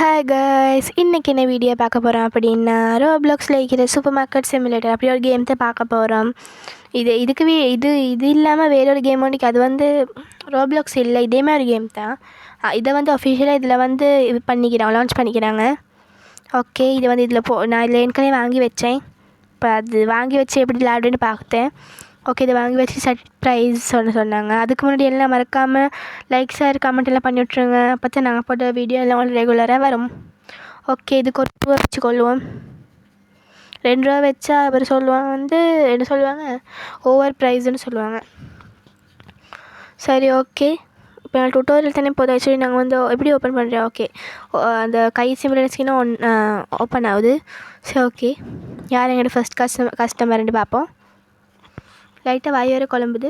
Hi guys, இன்றைக்கி என்ன video பார்க்க போகிறோம் அப்படின்னா, ரோப்ளாக்ஸில் இருக்கிற சூப்பர் மார்க்கெட் சிமுலேட்டர் அப்படி ஒரு கேம் தான் பார்க்க போகிறோம். இது இல்லாமல் வேறொரு கேம் ஒன்று அது வந்து ரோப்ளாக்ஸ் இல்லை, இதே மாதிரி கேம் தான். இதை வந்து அஃபிஷியலாக இதில் வந்து இது பண்ணிக்கிறாங்க, லான்ச் பண்ணிக்கிறாங்க. ஓகே, இது வந்து நான் இதில் ஏற்கனவே வாங்கி வச்சேன். இப்போ அது வாங்கி வச்சு எப்படி விளையாடுன்னு பார்த்தேன். ஓகே, இதை வாங்கி வச்சு சர்ப்ரைஸ் சொன்னாங்க. அதுக்கு முன்னாடி எல்லாம் மறக்காமல் லைக் ஷேர் கமெண்ட் எல்லாம் பண்ணி விட்ருங்க. அப்போ தான் நாங்கள் போட்ட வீடியோ எல்லாம் ரெகுலராக வரும். ஓகே, இதுக்கு ஒரு ரூபா வச்சுக்கொள்வோம். 2 ரூபா வச்சா அப்புறம் சொல்லுவாங்க வந்து என்ன சொல்லுவாங்க, ஓவர் ப்ரைஸ்ன்னு சொல்லுவாங்க. சரி, ஓகே. இப்போ நான் டுட்டோரியல் தானே போதும். ஆக்சுவலி நாங்கள் வந்து எப்படி ஓப்பன் பண்ணுறோம். ஓகே, அந்த கை சிமுலேட்டர் ஸ்கின் ஓப்பன் ஆகுது. சரி, ஓகே. யார் எங்களோட ஃபஸ்ட் கஸ்டமர்னு பார்ப்போம். லைட்டாக வாய் வேறு குழம்புது.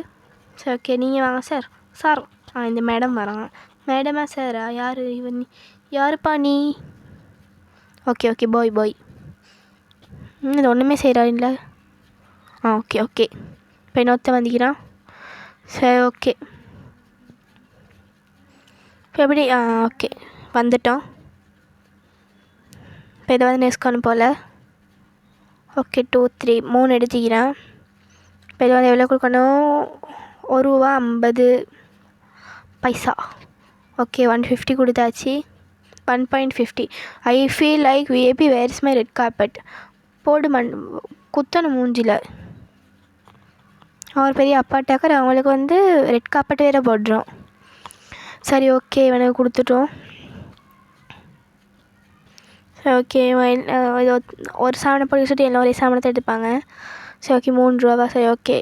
சரி, ஓகே. நீங்கள் வாங்க சார். இந்த மேடம் வராங்க. மேடமா சாரா? யார் இவன்? யாருப்பா நீ? Okay bye. இது ஒன்றுமே செய்கிறா இல்லை? ஓகே. இப்போ இன்னொருத்த வந்துக்கிறான். சரி, ஓகே. இப்போ எப்படி? ஓகே, வந்துட்டோம். இப்போ இதை வந்து நெஸ்கணும் போல். ஓகே, 2 3 3 எடுத்துக்கிறேன். இப்போ இது வந்து எவ்வளோ கொடுக்கணும்? ₹1.50. ஓகே, 150 கொடுத்தாச்சு. 1.50. I feel like VIP where is my red carpet. போடு குத்தணும் மூஞ்சில். அவர் பெரிய அப்பாட்டாக்கர், அவங்களுக்கு வந்து ரெட் கார்பெட் வேறு போடுறோம். சரி, ஓகே. இவனுக்கு கொடுத்துட்டோம். சரி, ஓகே. ஒரு சாமனை போட்டு வச்சுட்டு எல்லாம் ஒரே சாமனத்தை எடுப்பாங்க. சரி, ஓகே. 3 ரூபா. சரி, ஓகே.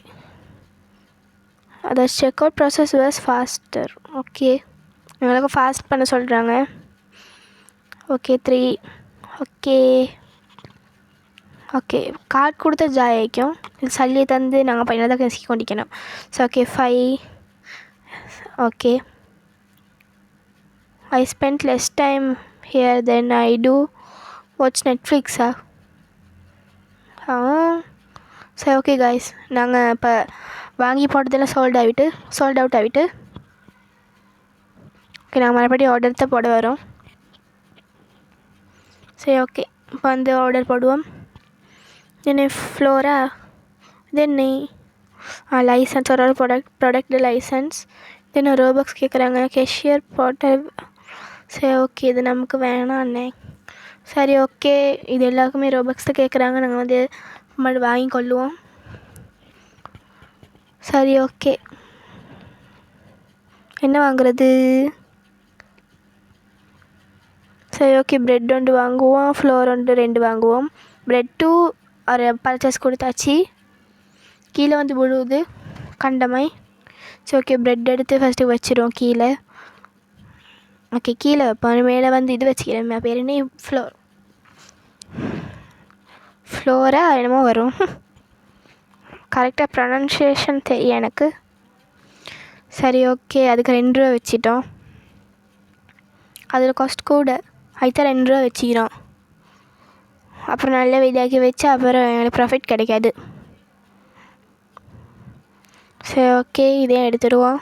அதை check out process was faster. Okay, எங்களுக்கு ஃபாஸ்ட் பண்ண சொல்கிறாங்க. ஓகே, 3. ஓகே. கார்டு கொடுத்தா ஜாய் ஆகிக்கும். இது சல்லியை தந்து நாங்கள் பையனாக நெசுக்கி கொண்டிக்கணும். So okay, 5. Okay. I spend less time here then I do watch நெட்ஃப்ளிக்ஸா? சரி, ஓகே காய்ஸ். நாங்கள் இப்போ வாங்கி போட்டதெல்லாம் சோல்ட் அவுட் ஆகிட்டு. ஓகே, நாங்கள் மறுபடியும் ஆர்டர் தான் போட வரோம். சரி, ஓகே. இப்போ வந்து ஆர்டர் போடுவோம். என்ன ஃப்ளோரா? தென் லைசன்ஸ், ஒரு ப்ராடக்ட் லைசன்ஸ். தென் ரோபாக்ஸ் கேட்குறாங்க. கேஷியர் போட்டல். சரி, ஓகே. இது நமக்கு வேணாம் அண்ணே. சரி, ஓகே. இது எல்லாருக்குமே ரோபாக்ஸ் தான் கேட்குறாங்க. நாங்கள் வந்து மறுபடியும் வாங்கி கொள்ளுவோம். சரி, ஓகே. என்ன வாங்குறது? சரி, ஓகே. ப்ரெட் 1 வாங்குவோம், ஃப்ளோர் 2 வாங்குவோம். ப்ரெட் 2 ஒரு பர்ச்சேஸ் கொடுத்தாச்சு. கீழே வந்து விழுவுது கண்டமாய். சரி, ஓகே. ப்ரெட் எடுத்து ஃபஸ்ட்டு வச்சிடுவோம் கீழே. ஓகே, கீழே வைப்போம். மேலே வந்து இது வச்சுக்கிறேன். பேர் என்ன? ஃப்ளோரா என்னமோ வரும். கரெக்டாக ப்ரொனன்சியேஷன் தெரியும் எனக்கு. சரி, ஓகே. அதுக்கு 2 ரூபா வச்சிட்டோம். அதில் காஸ்ட் கூட அதுதான் 2 ரூபா வச்சுக்கிறோம். அப்புறம் நல்ல இதாக்கி வச்சு அப்புறம் எனக்கு ப்ராஃபிட் கிடைக்காது. சரி, ஓகே. இதே எடுத்துடுவோம்.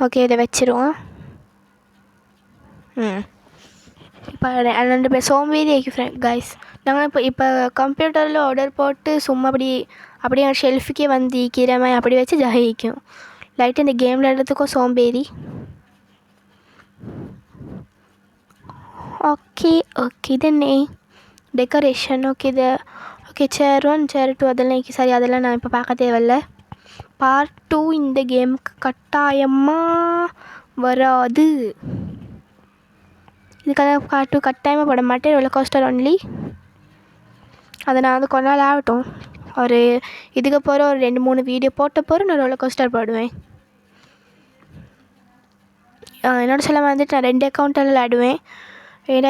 ஓகே, இதை வச்சிருவோம். இப்போ 2 பேர் சோம்பேறி ஆக்கி கைஸ். நாங்கள் இப்போ கம்ப்யூட்டரில் ஆர்டர் போட்டு சும்மா அப்படியே ஷெல்ஃபுக்கே வந்து கீரை மாதிரி அப்படி வச்சு ஜாயிக்கும். லைட்டாக இந்த கேம் விளையாடுறதுக்கும் சோம்பேறி. ஓகே. இதென்ன டெக்கரேஷன்? ஓகே, சேர் 1 சேர் 2 அதெல்லாம் சரி, அதெல்லாம் நான் இப்போ பார்க்க தேவையில்ல. பார்ட் 2 இந்த கேமுக்கு கட்டாயமாக வராது. இதுக்காக பார்ட் 2 கட்டாயமாக போட மாட்டேன். Roller coaster only. அதை நான் வந்து கொஞ்ச நாள் ஆகட்டும். ஒரு இதுக்கு போகிற ஒரு 2-3 வீடியோ போட்ட போகிற நான் ரோலர் கோஸ்டர் போடுவேன். என்னோட சொல்ல வந்துட்டு நான் 2 அக்கௌண்ட்டில் விளையாடுவேன்.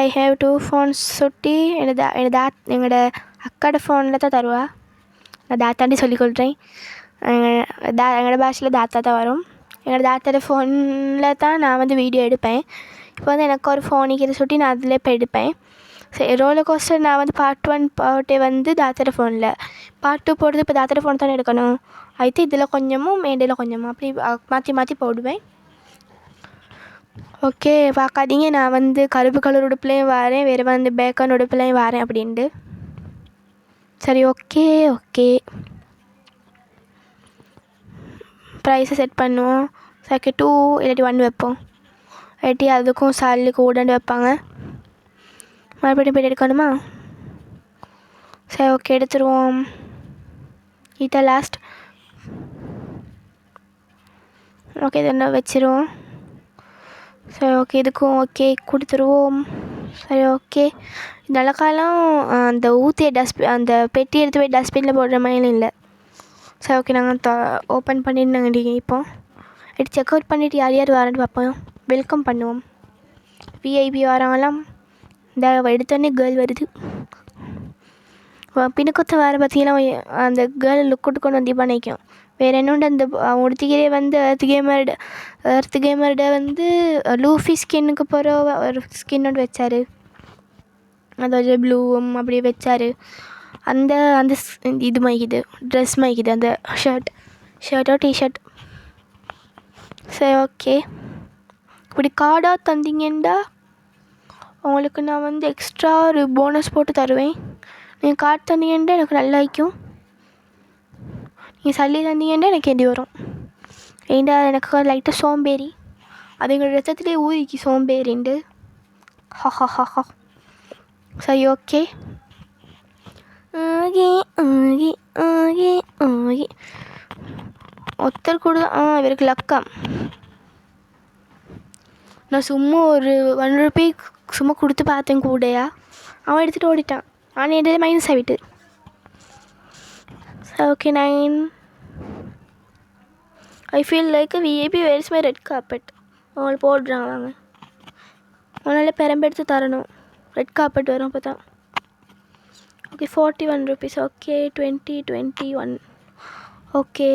ஐ ஹேவ் 2 ஃபோன்ஸ் சுட்டி. எங்களோட அக்காட ஃபோனில் தான் தருவா. நான் தாத்தாண்டி சொல்லிக்கொள்கிறேன். எங்களோட பாஷையில் தாத்தா தான் வரும். எங்களோட தாத்தாட ஃபோனில் தான் நான் வந்து வீடியோ எடுப்பேன். இப்போ வந்து எனக்கு ஒரு ஃபோனிக்கிற சுட்டி நான் அதில் இப்போ எடுப்பேன். சரி, ரோலர் கோஸ்டர் நான் வந்து பார்ட் 1 போட்டே வந்து தாத்தாட ஃபோனில். பார்ட் 2 போடுறது இப்போ தாத்தாட ஃபோன் தானே எடுக்கணும். అయితే இதில் கொஞ்சமும் மேடையில் கொஞ்சமும் அப்படி மாற்றி மாற்றி போடுவேன். ஓகே, பார்க்காதீங்க நான் வந்து கருப்பு கலர் உடுப்புலையும் வரேன், வேறு வந்து பேக்கன் உடுப்புலையும் வரேன் அப்படின்ட்டு. சரி, ஓகே ஓகே, ப்ரைஸை செட் பண்ணுவோம். சரி, 2 இல்லாட்டி 1 வைப்போம். இல்லாட்டி அதுக்கும் சாலி கூடண்டு வைப்பாங்க. மறுபடியும் போய்ட்டு எடுக்கணுமா? சரி, ஓகே, எடுத்துருவோம். இதான் லாஸ்ட். ஓகே, இது என்ன வச்சுருவோம். சரி, ஓகே, இதுக்கும் ஓகே கொடுத்துருவோம். சரி, ஓகே. நல்ல காலம் அந்த ஊற்றிய அந்த பெட்டி எடுத்து போய் டஸ்ட்பினில் போடுற மாதிரி இல்லை. சரி, ஓகே, நாங்கள் ஓப்பன் பண்ணிட்டு நாங்கள் இப்போ எடுத்து செக் அவுட் பண்ணிவிட்டு யார் யார் வரேன்னு பார்ப்போம். வெல்கம் பண்ணுவோம். விஐபி வராங்களாம். இந்த எடுத்தோடனே கேர்ள் வருது. பின்னுக்கொத்த வேறு பார்த்தீங்கன்னா அந்த கேர்ள் லுக் கொண்டு வந்து பண்ணிக்கும். வேறு என்னோட அந்த உடுத்திக்கிறே வந்து எர்த் கேமர்ட வந்து லூஃபி ஸ்கின்னுக்கு போகிற ஒரு ஸ்கின்னோடு வச்சார். அதாவது ப்ளூவும் அப்படியே வச்சார். அந்த அந்த இது மாய்க்குது, ட்ரெஸ் மாய்க்குது, அந்த ஷர்ட்டோ டிஷர்ட். சரி, ஓகே. இப்படி கார்டாக தந்தீங்கன்னா உங்களுக்கு நான் வந்து எக்ஸ்ட்ரா ஒரு போனஸ் போட்டு தருவேன். நீங்கள் கார்டு தந்தீங்கன்னா எனக்கு நல்லா இருக்கும். நீங்கள் சல்லி தந்தீங்கன்னா எனக்கு எடி வரும். ஏண்டா எனக்கு லைட்டாக சோம்பேறி, அது எங்களோட ரத்தத்துலேயே ஊறிக்கு சோம்பேறிண்டு. ஹா. சரி, ஓகே. ஒருத்தர் கூட இவருக்கு லக்கம். நான் சும்மா ஒரு 1 ரூபி சும்மா கொடுத்து பார்த்தேன் கூடையா, அவன் எடுத்துகிட்டு ஓடிட்டான். ஆனால் என்கிட்ட மைனஸ் ஆகிட்டு. Okay, 9. I feel like VIP where's my red carpet. அவங்க போடுறாங்க வாங்க, அதனால் பெரம்பெடுத்து தரணும். ரெட் கார்பெட் வரும் அப்போ தான். Okay, 41 rupees. Okay, 21. Okay.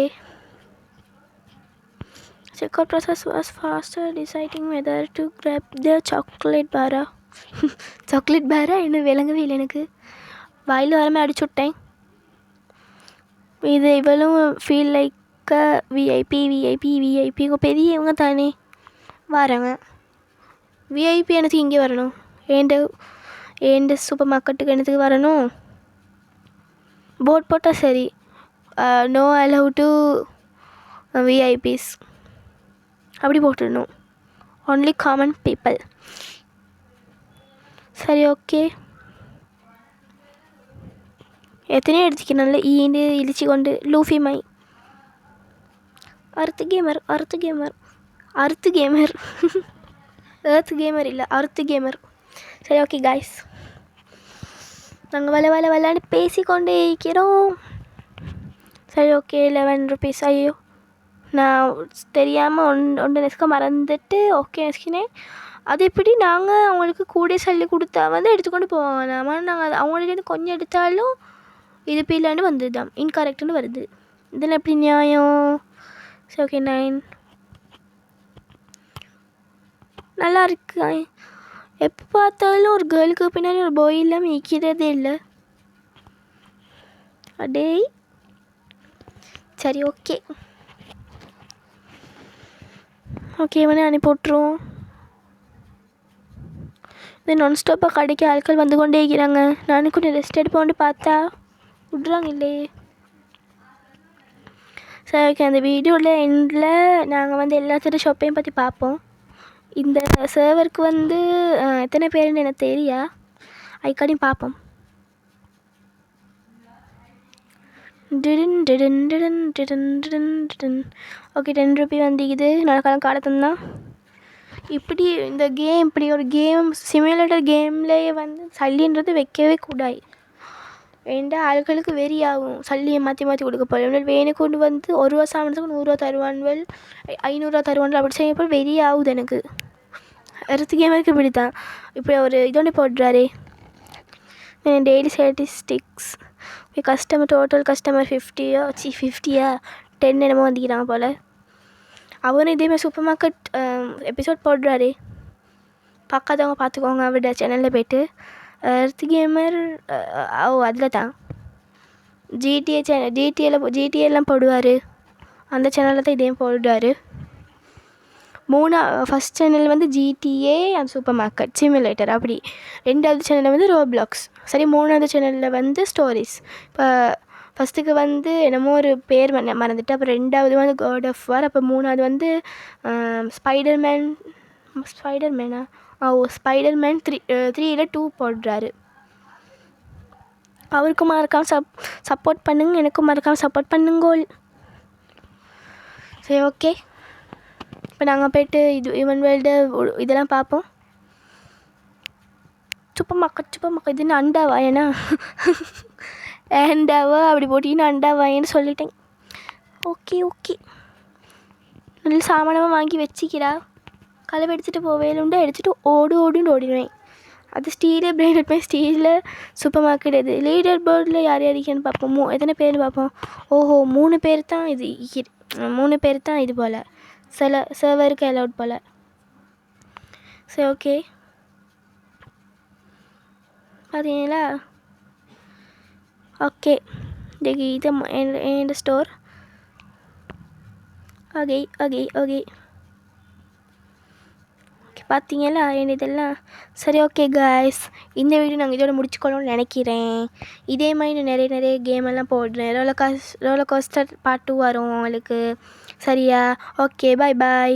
Checkout process was faster, deciding whether to grab the chocolate bar. Chocolate பாரா என்ன விளங்கவே இல்லை எனக்கு. வாயில் வரமே அடிச்சு விட்டேன். இது இவளும் ஃபீல் லைக் விஐபி பெரியவங்க தானே வராங்க. விஐபி எனக்கு இங்கே வரணும். ஏண்ட சூப்பர் மார்க்கெட்டுக்கு என்னத்துக்கு வரணும்? போர்ட் போட்டால் சரி, நோ அலோவ் டு விஐபிஸ் அப்படி போட்டுடணும். Only common people. சரி, ஓகே. எத்தனையோ எடுத்துக்க நல்ல ஈண்டு இழிச்சு கொண்டு லூஃபி மை அறுத்து கேமர் ஏர்த் கேமர் இல்லை, அறுத்து கேமர். சரி, ஓகே காய்ஸ், நாங்கள் விளையாண்டு பேசிக்கொண்டே இருக்கிறோம். சரி, ஓகே, 11 rupees. ஐயோ, நான் தெரியாமல் ஒன்று நெஸ்க மறந்துட்டு ஓகே நெஸ்கினேன். அது எப்படி நாங்கள் அவங்களுக்கு கூட சொல்லி கொடுத்தா வந்து எடுத்துக்கொண்டு போவாங்க. நாங்கள் அவங்கள்ட்ட கொஞ்சம் எடுத்தாலும் இது பிள்ளாண்டு வந்தது தான், இன்கரெக்டுன்னு வருது. இதில் எப்படி நியாயம்? சரி, ஓகே, 9. நல்லா இருக்கு. எப்போ பார்த்தாலும் ஒரு கேர்ளுக்கு பின்னாடி ஒரு பாய் இல்லாமல் நிற்கிறதே இல்லை. அடே சரி, ஓகே இவனே அனுப்பி விட்ருவோம். இது நான்ஸ்டாப்பாக கடைக்கு ஆட்கள் வந்து கொண்டே இருக்கிறாங்க. நானும் கொஞ்சம் ரெஸ்ட் எடுப்போன்னு பார்த்தா விட்றாங்க இல்லையே. சரி, ஓகே. அந்த வீடியோவில் எண்டில் நாங்கள் வந்து எல்லாத்தோட ஷாப்பையும் பற்றி பார்ப்போம். இந்த சர்வருக்கு வந்து எத்தனை பேருன்னு எனக்கு தெரியா, அதுக்காடியும் பார்ப்போம். ஓகே, 10 ரூபி வந்துக்குது. நடக்காலம் காலத்துந்தான். இப்படி இந்த கேம், இப்படி ஒரு கேம் சிமுலேட்டர் கேம்லேயே வந்து சல்லின்றது வைக்கவே கூடாது. வேண்டாம், ஆட்களுக்கு வெறி ஆகும். சல்லியை மாற்றி கொடுக்க போகிறேன். வேணை கொண்டு வந்து 1 ரூபா சாமானத்துக்கு 100 ரூபா தருவான்வல், 500 ரூபா தருவான்வல். அப்படி செய்யப்போ வெறி ஆகுது எனக்கு. எர்த் கேமருக்கு இப்படி தான். இப்படி ஒரு இதோட போடுறாரே, டெய்லி ஸ்டாட்டிஸ்டிக்ஸ் டோட்டல் கஸ்டமர் 50 10 என்னமோ வந்துக்கிறாங்க போல். அவரும் இதேமாதிரி சூப்பர் மார்க்கெட் எபிசோட் போடுறாரு. பார்க்காதவங்க பார்த்துக்கோங்க அவரோட சேனலில் போய்ட்டு. எர்த் கேமர் அதில் தான் ஜிடிஏலாம் போடுவார். அந்த சேனலில் தான் இதையும் போடுறாரு. ஃபஸ்ட் சேனல் வந்து GTA and super market simulator அப்படி. 2வது சேனலில் வந்து ரோப்ளாக்ஸ். சரி, 3வது சேனலில் வந்து ஸ்டோரிஸ். இப்போ ஃபஸ்ட்டுக்கு வந்து என்னமோ ஒரு பேர் மறந்துட்டு, அப்புறம் 2வது வந்து காட் ஆஃப் வார், அப்போ 3வது வந்து ஸ்பைடர்மேனா ஸ்பைடர்மேன் 3ல் 2 போடுறாரு. அவருக்கும் மறக்காமல் சப்போர்ட் பண்ணுங்க, எனக்கும் மறக்காமல் சப்போர்ட் பண்ணுங்கோல். சரி, ஓகே. இப்போ நாங்கள் போய்ட்டு இவன் வேர்ல்டு இதெல்லாம் பார்ப்போம். சூப்பர் மார்க்கெட் இதுன்னு அண்டாவா ஏன்னா அண்டாவா அப்படி போட்டின்னு அண்டாவாயேன்னு சொல்லிட்டேன். ஓகே நல்ல சாமானமாக வாங்கி வச்சிக்கிறா. களவு எடுத்துகிட்டு போவேலுண்டா எடுத்துகிட்டு ஓடுன்னு ஓடிடுவேன். அது ஸ்டீலே பிராண்டட் மாதிரி ஸ்டீலில் சூப்பர் மார்க்கெட். இது லீடர் போர்டில் யார் இருக்கேன்னு பார்ப்போம். எத்தனை பேர் பார்ப்போம். ஓஹோ 3 பேர் தான் இது 3 பேர் தான் இது போல் சில சர்வருக்கு அலவுட் போல். சரி, ஓகே. பார்த்தீங்களா? ஓகே, இது என் ஸ்டோர். ஓகே பார்த்தீங்களா என் இதெல்லாம். சரி, ஓகே காய்ஸ், இந்த வீடியோ நாங்கள் இதோட முடிச்சுக்கணும்னு நினைக்கிறேன். இதே மாதிரி நிறைய கேமெல்லாம் போடுறேன். ரோலர் கோஸ்டர் பார்ட் 2 வரும் உங்களுக்கு. சரியா? ஓகே, பாய்.